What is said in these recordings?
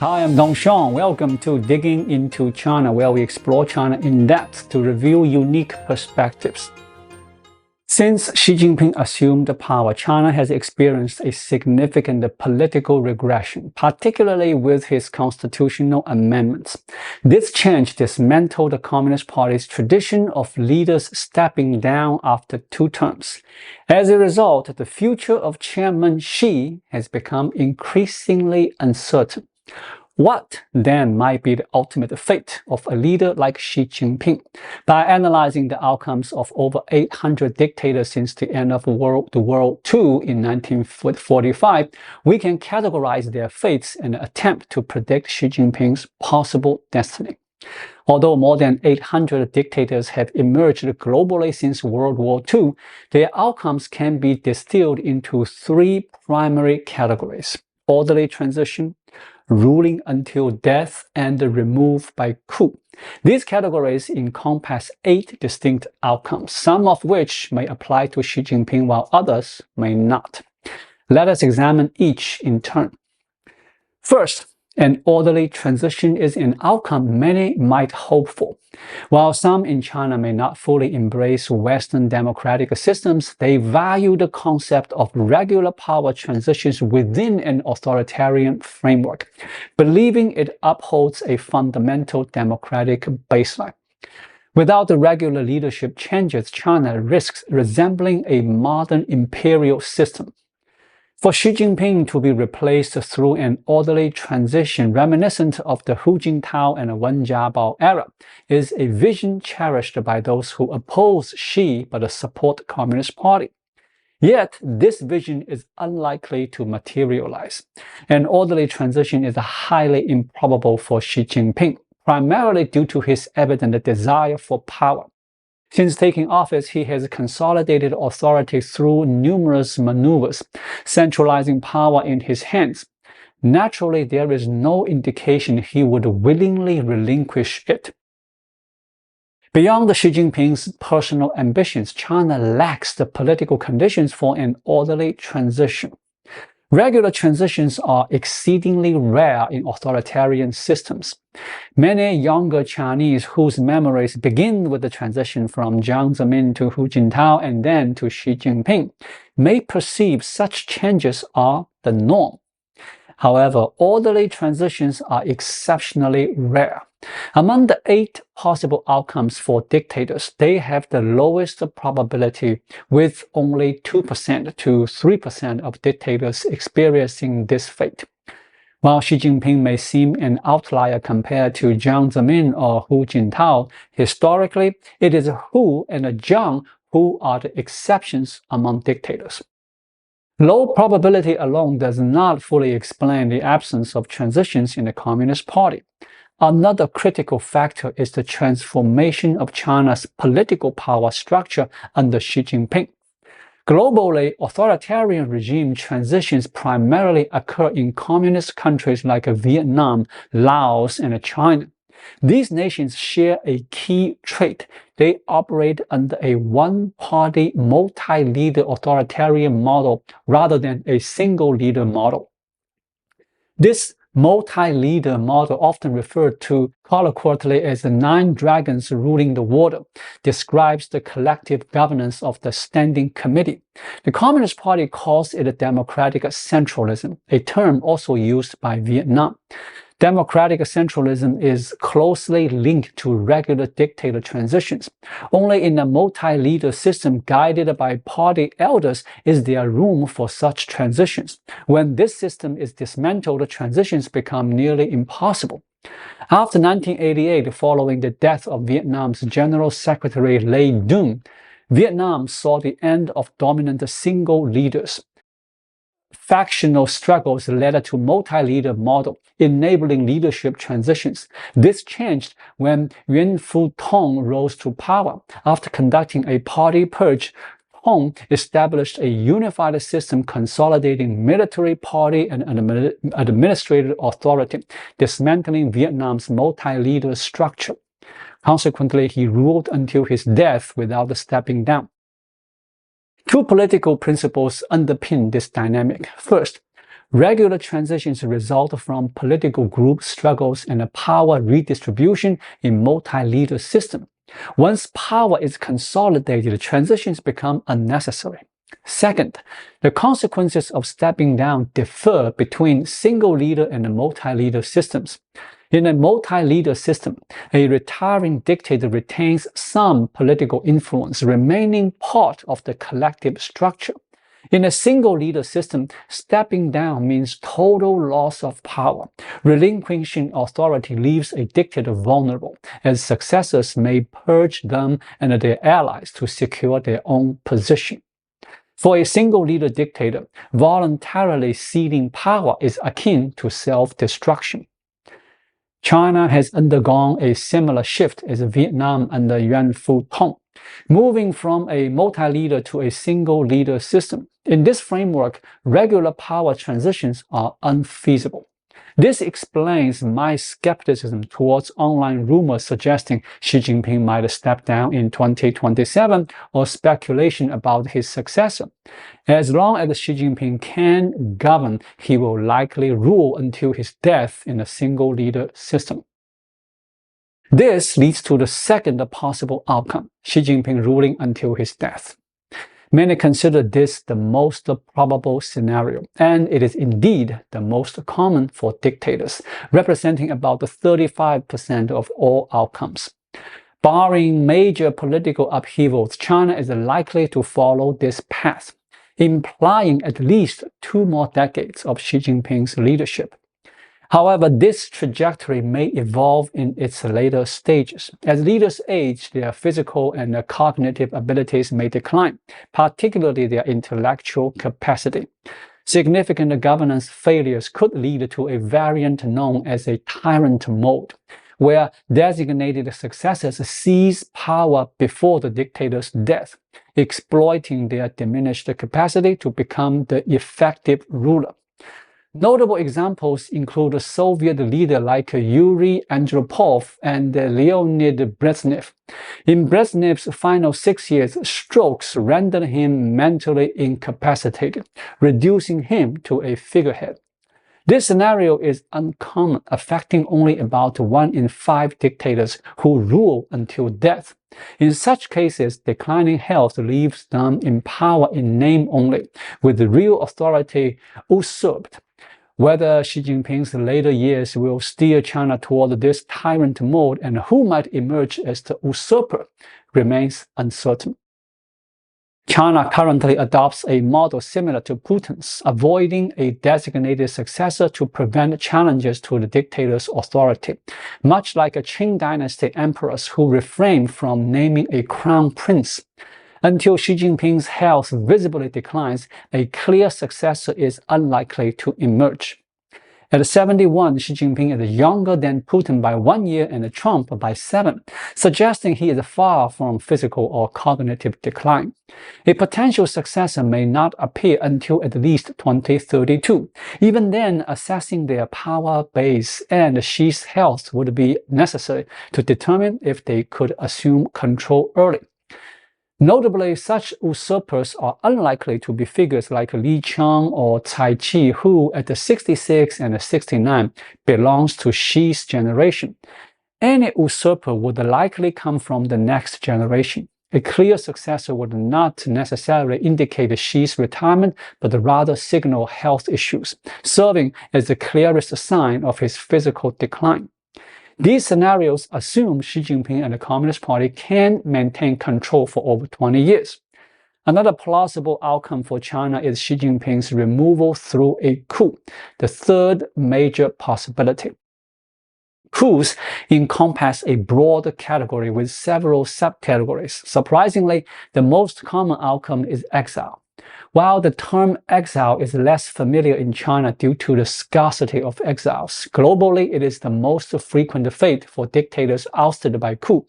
Hi, I'm Dongshang. Welcome to Digging into China, where we explore China in depth to reveal unique perspectives. Since Xi Jinping assumed power, China has experienced a significant political regression, particularly with his constitutional amendments. This change dismantled the Communist Party's tradition of leaders stepping down after 2 terms. As a result, the future of Chairman Xi has become increasingly uncertain. What, then, might be the ultimate fate of a leader like Xi Jinping? By analyzing the outcomes of over 800 dictators since the end of World War II in 1945, we can categorize their fates and attempt to predict Xi Jinping's possible destiny. Although more than 800 dictators have emerged globally since World War II, their outcomes can be distilled into 3 primary categories: orderly transition, ruling until death, and removed by coup. These categories encompass 8 distinct outcomes, some of which may apply to Xi Jinping while others may not. Let us examine each in turn. First, an orderly transition is an outcome many might hope for. While some in China may not fully embrace Western democratic systems, they value the concept of regular power transitions within an authoritarian framework, believing it upholds a fundamental democratic baseline. Without the regular leadership changes, China risks resembling a modern imperial system. For Xi Jinping to be replaced through an orderly transition reminiscent of the Hu Jintao and Wen Jiabao era is a vision cherished by those who oppose Xi but support the Communist Party. Yet, this vision is unlikely to materialize. An orderly transition is highly improbable for Xi Jinping, primarily due to his evident desire for power. Since taking office, he has consolidated authority through numerous maneuvers, centralizing power in his hands. Naturally, there is no indication he would willingly relinquish it. Beyond Xi Jinping's personal ambitions, China lacks the political conditions for an orderly transition. Regular transitions are exceedingly rare in authoritarian systems. Many younger Chinese whose memories begin with the transition from Jiang Zemin to Hu Jintao and then to Xi Jinping may perceive such changes are the norm. However, orderly transitions are exceptionally rare. Among the 8 possible outcomes for dictators, they have the lowest probability, with only 2% to 3% of dictators experiencing this fate. While Xi Jinping may seem an outlier compared to Jiang Zemin or Hu Jintao, historically, it is Hu and Jiang who are the exceptions among dictators. Low probability alone does not fully explain the absence of transitions in the Communist Party. Another critical factor is the transformation of China's political power structure under Xi Jinping. Globally, authoritarian regime transitions primarily occur in communist countries like Vietnam, Laos, and China. These nations share a key trait. They operate under a one-party, multi-leader authoritarian model rather than a single-leader model. This multi-leader model, often referred to colloquially as the 9 dragons ruling the water, describes the collective governance of the Standing Committee. The Communist Party calls it democratic centralism, a term also used by Vietnam. Democratic centralism is closely linked to regular dictator transitions. Only in a multi-leader system guided by party elders is there room for such transitions. When this system is dismantled, transitions become nearly impossible. After 1988, following the death of Vietnam's General Secretary Le Duc, Vietnam saw the end of dominant single leaders. Factional struggles led to multi-leader model, enabling leadership transitions. This changed when Yuan Fu-tong rose to power. After conducting a party purge, Tong established a unified system consolidating military, party, and administrative authority, dismantling Vietnam's multi-leader structure. Consequently, he ruled until his death without stepping down. 2 political principles underpin this dynamic. First, Regular transitions result from political group struggles and a power redistribution in multi-leader system. Once power is consolidated, transitions become unnecessary. Second, the consequences of stepping down differ between single-leader and multi-leader systems. In a multi-leader system, a retiring dictator retains some political influence, remaining part of the collective structure. In a single-leader system, stepping down means total loss of power. Relinquishing authority leaves a dictator vulnerable, as successors may purge them and their allies to secure their own position. For a single-leader dictator, voluntarily ceding power is akin to self-destruction. China has undergone a similar shift as Vietnam under Yuan Fu-tong, moving from a multi-leader to a single-leader system. In this framework, regular power transitions are unfeasible. This explains my skepticism towards online rumors suggesting Xi Jinping might step down in 2027 or speculation about his successor. As long as Xi Jinping can govern, he will likely rule until his death in a single-leader system. This leads to the second possible outcome, Xi Jinping ruling until his death. Many consider this the most probable scenario, and it is indeed the most common for dictators, representing about 35% of all outcomes. Barring major political upheavals, China is likely to follow this path, implying at least 2 more decades of Xi Jinping's leadership. However, this trajectory may evolve in its later stages. As leaders age, their physical and cognitive abilities may decline, particularly their intellectual capacity. Significant governance failures could lead to a variant known as a tyrant mode, where designated successors seize power before the dictator's death, exploiting their diminished capacity to become the effective ruler. Notable examples include a Soviet leader like Yuri Andropov and Leonid Brezhnev. In Brezhnev's final 6 years, strokes rendered him mentally incapacitated, reducing him to a figurehead. This scenario is uncommon, affecting only about 1 in 5 dictators who rule until death. In such cases, declining health leaves them in power in name only, with real authority usurped. Whether Xi Jinping's later years will steer China toward this tyrant mode and who might emerge as the usurper remains uncertain. China currently adopts a model similar to Putin's, avoiding a designated successor to prevent challenges to the dictator's authority, much like a Qing dynasty emperors who refrain from naming a crown prince. Until Xi Jinping's health visibly declines, a clear successor is unlikely to emerge. At 71, Xi Jinping is younger than Putin by 1 year and Trump by 7, suggesting he is far from physical or cognitive decline. A potential successor may not appear until at least 2032. Even then, assessing their power base and Xi's health would be necessary to determine if they could assume control early. Notably, such usurpers are unlikely to be figures like Li Qiang or Cai Qi, who at 66 and 69 belongs to Xi's generation. Any usurper would likely come from the next generation. A clear successor would not necessarily indicate Xi's retirement, but rather signal health issues, serving as the clearest sign of his physical decline. These scenarios assume Xi Jinping and the Communist Party can maintain control for over 20 years. Another plausible outcome for China is Xi Jinping's removal through a coup, the third major possibility. Coups encompass a broad category with several subcategories. Surprisingly, the most common outcome is exile. While the term exile is less familiar in China due to the scarcity of exiles, globally it is the most frequent fate for dictators ousted by coup,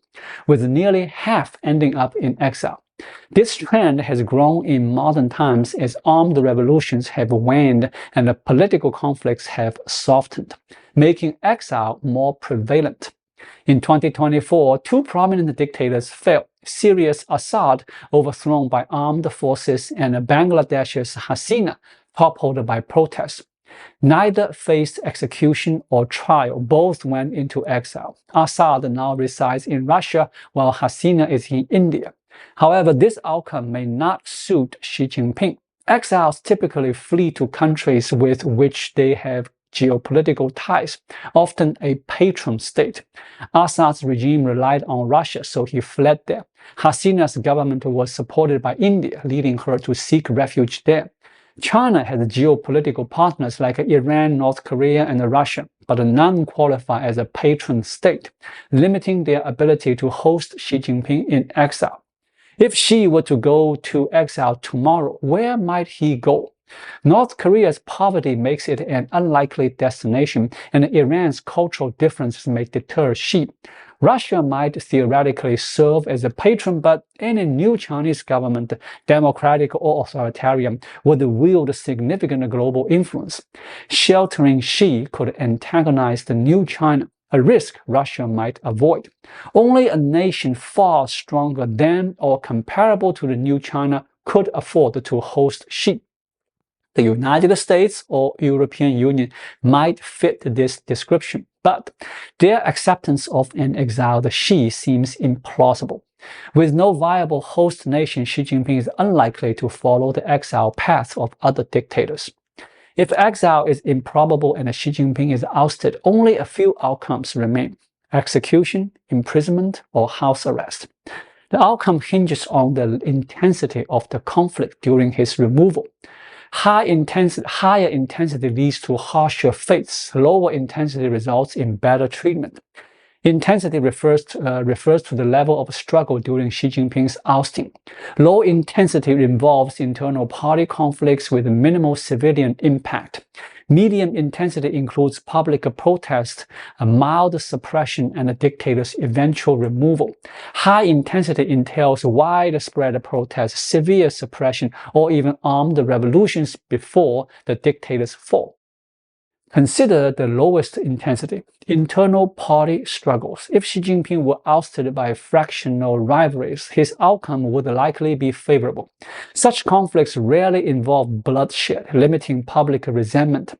with nearly half ending up in exile. This trend has grown in modern times as armed revolutions have waned and the political conflicts have softened, making exile more prevalent. In 2024, 2 prominent dictators fell: Syria's Assad, overthrown by armed forces, and Bangladesh's Hasina, toppled by protests. Neither faced execution or trial. Both went into exile. Assad now resides in Russia, while Hasina is in India. However, this outcome may not suit Xi Jinping. Exiles typically flee to countries with which they have geopolitical ties, often a patron state. Assad's regime relied on Russia, so he fled there. Hasina's government was supported by India, leading her to seek refuge there. China has geopolitical partners like Iran, North Korea, and Russia, but none qualify as a patron state, limiting their ability to host Xi Jinping in exile. If Xi were to go to exile tomorrow, where might he go? North Korea's poverty makes it an unlikely destination, and Iran's cultural differences may deter Xi. Russia might theoretically serve as a patron, but any new Chinese government, democratic or authoritarian, would wield significant global influence. Sheltering Xi could antagonize the new China, a risk Russia might avoid. Only a nation far stronger than or comparable to the new China could afford to host Xi. The United States or European Union might fit this description, but their acceptance of an exiled Xi seems implausible. With no viable host nation, Xi Jinping is unlikely to follow the exile path of other dictators. If exile is improbable and Xi Jinping is ousted, only a few outcomes remain: execution, imprisonment, or house arrest. The outcome hinges on the intensity of the conflict during his removal. Higher intensity leads to harsher fates. Lower intensity results in better treatment. Intensity refers to the level of struggle during Xi Jinping's ousting. Low intensity involves internal party conflicts with minimal civilian impact. Medium intensity includes public protest, a mild suppression, and a dictator's eventual removal. High intensity entails widespread protest, severe suppression, or even armed revolutions before the dictator's fall. Consider the lowest intensity, internal party struggles. If Xi Jinping were ousted by fractional rivalries, his outcome would likely be favorable. Such conflicts rarely involve bloodshed, limiting public resentment.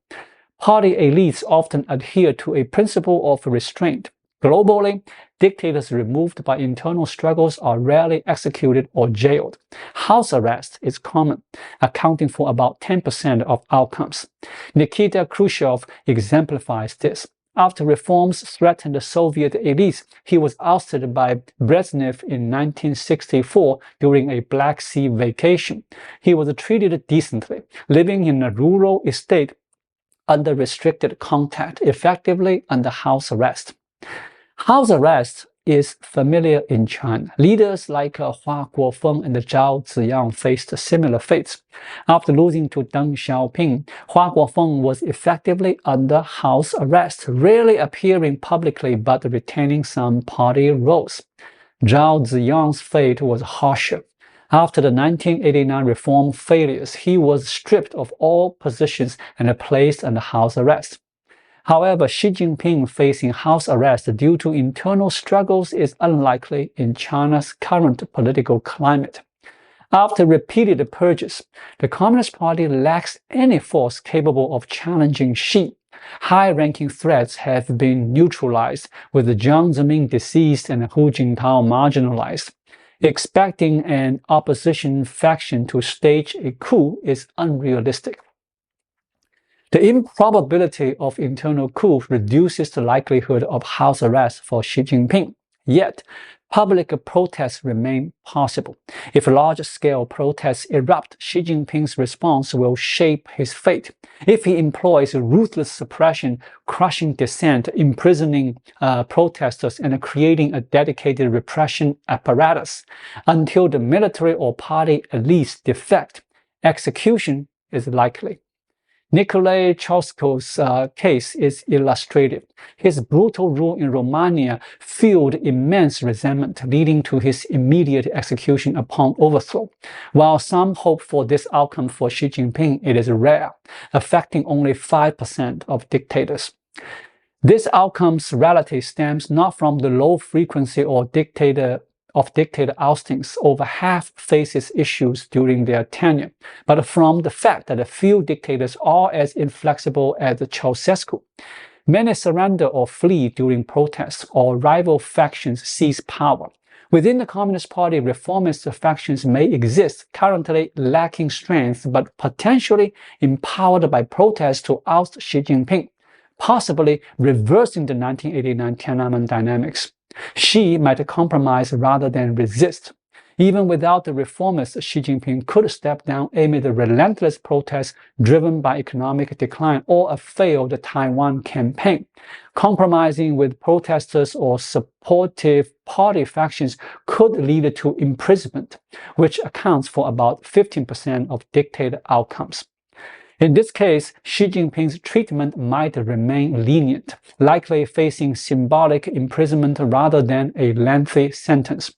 Party elites often adhere to a principle of restraint. Globally, dictators removed by internal struggles are rarely executed or jailed. House arrest is common, accounting for about 10% of outcomes. Nikita Khrushchev exemplifies this. After reforms threatened the Soviet elites, he was ousted by Brezhnev in 1964 during a Black Sea vacation. He was treated decently, living in a rural estate under restricted contact, effectively under house arrest. House arrest is familiar in China. Leaders like Hua Guofeng and Zhao Ziyang faced similar fates. After losing to Deng Xiaoping, Hua Guofeng was effectively under house arrest, rarely appearing publicly but retaining some party roles. Zhao Ziyang's fate was harsher. After the 1989 reform failures, he was stripped of all positions and placed under house arrest. However, Xi Jinping facing house arrest due to internal struggles is unlikely in China's current political climate. After repeated purges, the Communist Party lacks any force capable of challenging Xi. High-ranking threats have been neutralized, with Jiang Zemin deceased and Hu Jintao marginalized. Expecting an opposition faction to stage a coup is unrealistic. The improbability of internal coup reduces the likelihood of house arrest for Xi Jinping. Yet, public protests remain possible. If large-scale protests erupt, Xi Jinping's response will shape his fate. If he employs ruthless suppression, crushing dissent, imprisoning protesters, and creating a dedicated repression apparatus, until the military or party elites defect, execution is likely. Nicolae Ceausescu's case is illustrative. His brutal rule in Romania fueled immense resentment, leading to his immediate execution upon overthrow. While some hope for this outcome for Xi Jinping, it is rare, affecting only 5% of dictators. This outcome's reality stems not from the low frequency or dictator of dictator oustings, over half faces issues during their tenure, but from the fact that a few dictators are as inflexible as Ceausescu. Many surrender or flee during protests, or rival factions seize power. Within the Communist Party, reformist factions may exist, currently lacking strength, but potentially empowered by protests to oust Xi Jinping, possibly reversing the 1989 Tiananmen dynamics. Xi might compromise rather than resist. Even without the reformists, Xi Jinping could step down amid relentless protests driven by economic decline or a failed Taiwan campaign. Compromising with protesters or supportive party factions could lead to imprisonment, which accounts for about 15% of dictator outcomes. In this case, Xi Jinping's treatment might remain lenient, likely facing symbolic imprisonment rather than a lengthy sentence.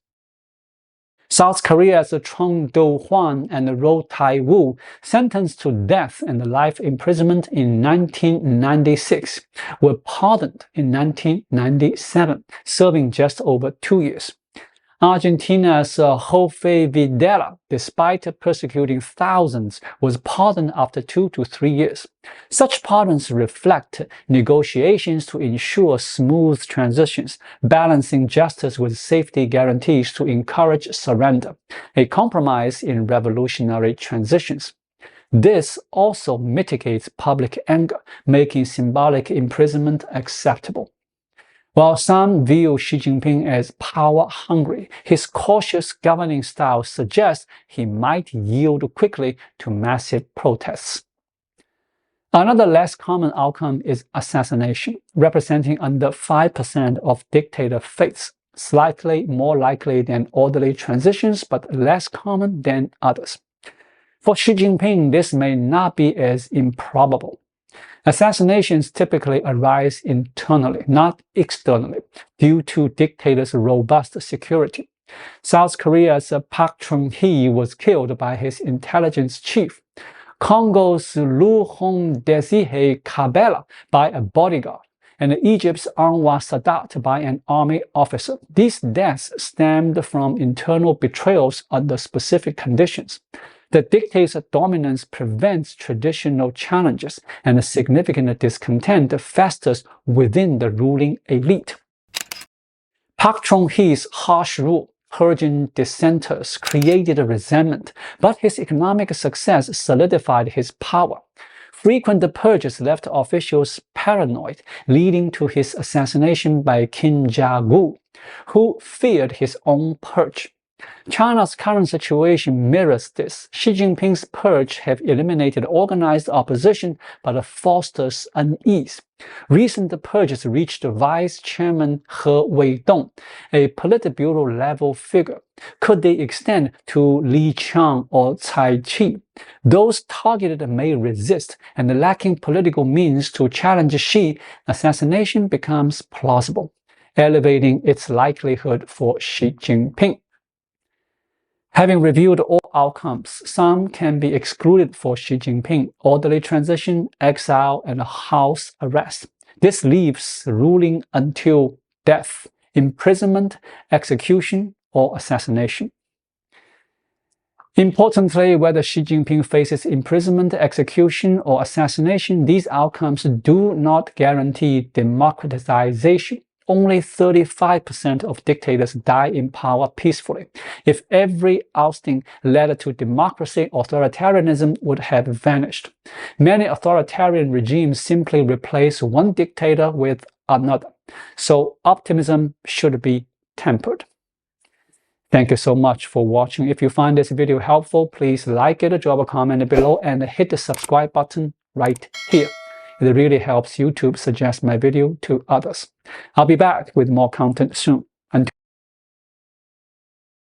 South Korea's Chung Do-hwan and Roh Tai-woo, sentenced to death and life imprisonment in 1996, were pardoned in 1997, serving just over 2 years. Argentina's Jose Videla, despite persecuting thousands, was pardoned after 2 to 3 years. Such pardons reflect negotiations to ensure smooth transitions, balancing justice with safety guarantees to encourage surrender, a compromise in revolutionary transitions. This also mitigates public anger, making symbolic imprisonment acceptable. While some view Xi Jinping as power-hungry, his cautious governing style suggests he might yield quickly to massive protests. Another less common outcome is assassination, representing under 5% of dictator fates, slightly more likely than orderly transitions but less common than others. For Xi Jinping, this may not be as improbable. Assassinations typically arise internally, not externally, due to dictators' robust security. South Korea's Park Chung-hee was killed by his intelligence chief. Congo's Luhong Desihe Kabela by a bodyguard, and Egypt's Anwar Sadat by an army officer. These deaths stemmed from internal betrayals under specific conditions. The dictator's dominance prevents traditional challenges, and significant discontent festers within the ruling elite. Park Chung-hee's harsh rule, purging dissenters, created resentment, but his economic success solidified his power. Frequent purges left officials paranoid, leading to his assassination by Kim Jong-un, who feared his own purge. China's current situation mirrors this. Xi Jinping's purge have eliminated organized opposition but fosters unease. Recent purges reached Vice Chairman He Weidong, a Politburo-level figure. Could they extend to Li Qiang or Cai Qi? Those targeted may resist, and lacking political means to challenge Xi, assassination becomes plausible, elevating its likelihood for Xi Jinping. Having reviewed all outcomes, some can be excluded for Xi Jinping: orderly transition, exile, and house arrest. This leaves ruling until death, imprisonment, execution, or assassination. Importantly, whether Xi Jinping faces imprisonment, execution, or assassination, these outcomes do not guarantee democratization. Only 35% of dictators die in power peacefully. If every ousting led to democracy, authoritarianism would have vanished. Many authoritarian regimes simply replace one dictator with another, so optimism should be tempered. Thank you so much for watching. If you find this video helpful, please like it, drop a comment below, and hit the subscribe button right here. It really helps YouTube suggest my video to others. I'll be back with more content soon.